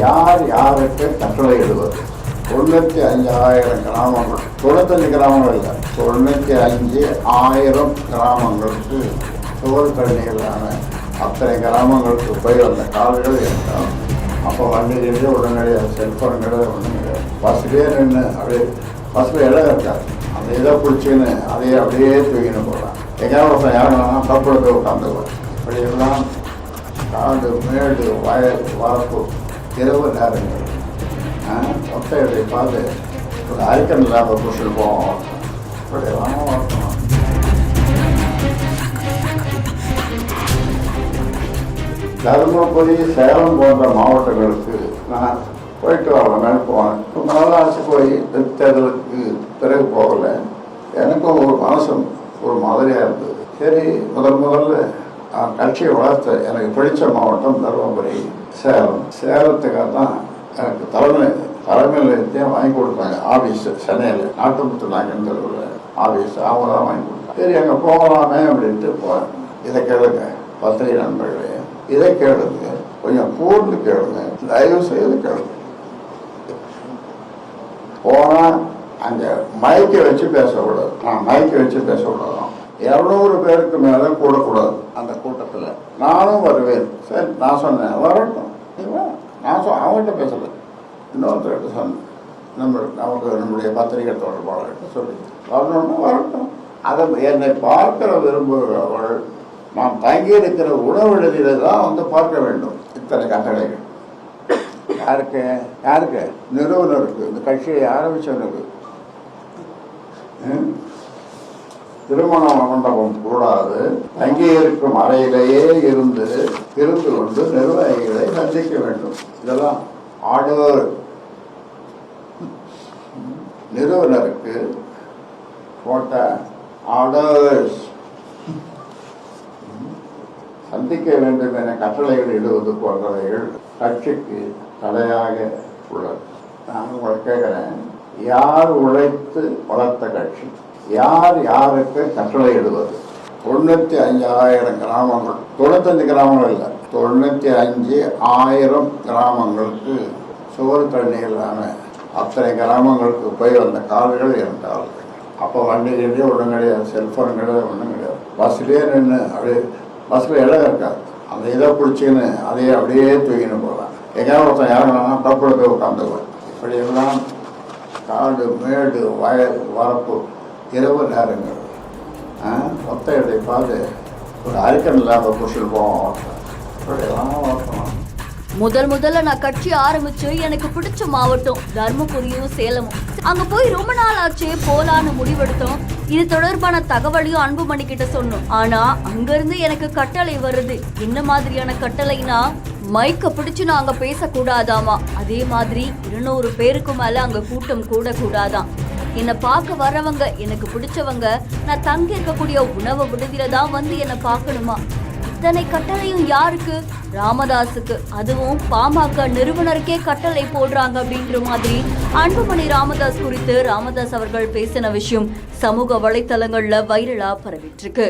யார் யாருக்கு கட்டளை இடுவது? 95,000 கிராமங்கள், 95 கிராமங்கள் இல்லை, 95,000 கிராமங்களுக்கு சுவர் கழனிகளான அத்தனை கிராமங்களுக்கு போய் வந்த கால்கள் இருந்தால் அப்போ வண்டியிலேயே உடனடியாக செல்ஃபோன் கிடையாது, ஒன்றும் கிடையாது. பஸ்லேயே நின்று அப்படியே பஸ்ஸில் இடம் இருக்காது, அந்த இதை பிடிச்சின்னு அதையே அப்படியே தூக்கின்னு போகலாம். எங்கேயாவது ஒருத்தன் இறங்கினா தப்புல போய் உட்காந்துக்குவேன். இப்படியெல்லாம் காடு மேடு வயல் வரப்பு இரவு நேரங்கள் ஒத்தையதை பார்த்து ஒரு ஐக்கன் இல்லாமல் பிடிச்சிட்டு போவோம். இப்படியெல்லாம் வரணும். தருமபுரி, சேலம் போன்ற மாவட்டங்களுக்கு நான் போயிட்டு வரலாம்னு போனேன். ரொம்ப நாள் ஆச்சு போய் தேர்தலுக்கு பிறகு போகலை. எனக்கும் ஒரு மனசும் ஒரு மாதிரியாக இருந்தது. சரி, முதல்ல கட்சியை வளர்த்த எனக்கு பிடிச்ச மாவட்டம் தருமபுரி, சேலம். சேலத்துக்காக தான் எனக்கு தலைமை நிலையத்தையும் வாங்கி கொடுத்தாங்க. ஆஃபீஸ் சென்னையில் நாட்டுமுத்து நாங்கன்ற ஆஃபீஸ் அவங்க தான் வாங்கி கொடுத்தாங்க. சரி, அங்கே போகலாமே அப்படின்ட்டு போனேன். இதை கேளுங்க பத்திரிகை நண்பர்களே, இதை கேளுங்க, கொஞ்சம் கூர்ந்து கேளுங்க, தயவு செய்து கேளுங்க. போனால் அங்கே மைக்கை வச்சு பேசக்கூடாது. நான் மைக்கை வச்சு பேசக்கூடாது. 200 பேருக்கு மேலே கூடக்கூடாது அந்த கூட்டத்தில். நானும் வருவேன். சரி, நான் சொன்னேன் வரட்டும். நான் அவங்கள்ட்ட பேசலை, இன்னொருத்தர்கிட்ட சொன்னேன். நமக்கு நம்முடைய பத்திரிகை தொடர்பாளர்கிட்ட சொல்லி வரணும்னா வரட்டும். அதை என்னை பார்க்கிற விரும்புகிறவர்கள் நான் தங்கி இருக்கிற உணவிடுதியில தான் வந்து பார்க்க வேண்டும். இத்தனை கட்டளைகள் யாருக்கு? நிறுவனருக்கு, இந்த கட்சியை ஆரம்பிச்சவனுக்கு. திருமண மண்டபம் கூடாது. தங்கி இருக்கும் அறையிலேயே இருந்து கொண்டு நிர்வாகிகளை சந்திக்க வேண்டும். இதெல்லாம் ஆர்டர். நிறுவனருக்கு போட்ட ஆர்டர்ஸ். சந்திக்க வேண்டும் என கட்டளைகள் இடுவது போன்றவைகள் கட்சிக்கு தடையாக உள்ளது. நான் உங்களை கேட்கிறேன், யார் உழைத்து வளர்த்த கட்சி? யார் யாருக்கு கட்டளை இடுவது? 95,000 கிராமங்கள், 95 கிராமங்கள் இல்லை, 95,000 கிராமங்களுக்கு சுவர் தண்ணிகளான அத்தனை கிராமங்களுக்கு போய் வந்த கால்கள் இருந்தால் அப்போ வண்டியிலேயே உடனடியாக செல்ஃபோன் கிடையாது, ஒன்றும் கிடையாது. பஸ்லேயே நின்று அப்படியே பஸ்ஸில் இடம் இருக்காது, அந்த இதை பிடிச்சின்னு அதையே அப்படியே தூக்கின்னு போகலாம். எங்கேயாவது ஒருத்தன் இறங்கினா தப்புல போய் உட்காந்துக்குவேன். இப்படியெல்லாம் காடு மேடு வயல் வரப்பு இரவு நேரங்கள் ஒத்தையதை பார்த்து ஒரு ஐக்கன் இல்லாமல் பிடிச்சிட்டு போவோம். இப்படியெல்லாம் வரணும். முதல்ல நான் கட்சி ஆரம்பிச்சு எனக்கு பிடிச்ச மாவட்டம் தர்மபுரியும் சேலமும். அங்க போய் ரொம்ப நாள் ஆச்சே போலான்னு முடிவெடுத்தோம். இது தொடர்பான தகவலையும் அன்புமணி கிட்ட சொன்னோம். ஆனா அங்க இருந்து எனக்கு கட்டளை வருது. என்ன மாதிரியான கட்டளைனா, மைக்க பிடிச்சு நான் அங்க பேசக்கூடாதாமா. அதே மாதிரி 200 பேருக்கு மேல அங்க கூட்டம் கூட கூடாதான். என்னை பார்க்க வர்றவங்க, எனக்கு பிடிச்சவங்க, நான் தங்கி இருக்கக்கூடிய உணவு விடுதியில தான் வந்து என்னை பார்க்கணுமா. இத்தனை கட்டளையும் யாருக்கு? ராமதாஸுக்கு. அதுவும் பாமக நிறுவனருக்கே கட்டளை போடுறாங்க அப்படின்ற மாதிரி அன்புமணி ராமதாஸ் குறித்து ராமதாஸ் அவர்கள் பேசின விஷயம் சமூக வலைத்தளங்கள்ல வைரலா பரவிட்டு இருக்கு.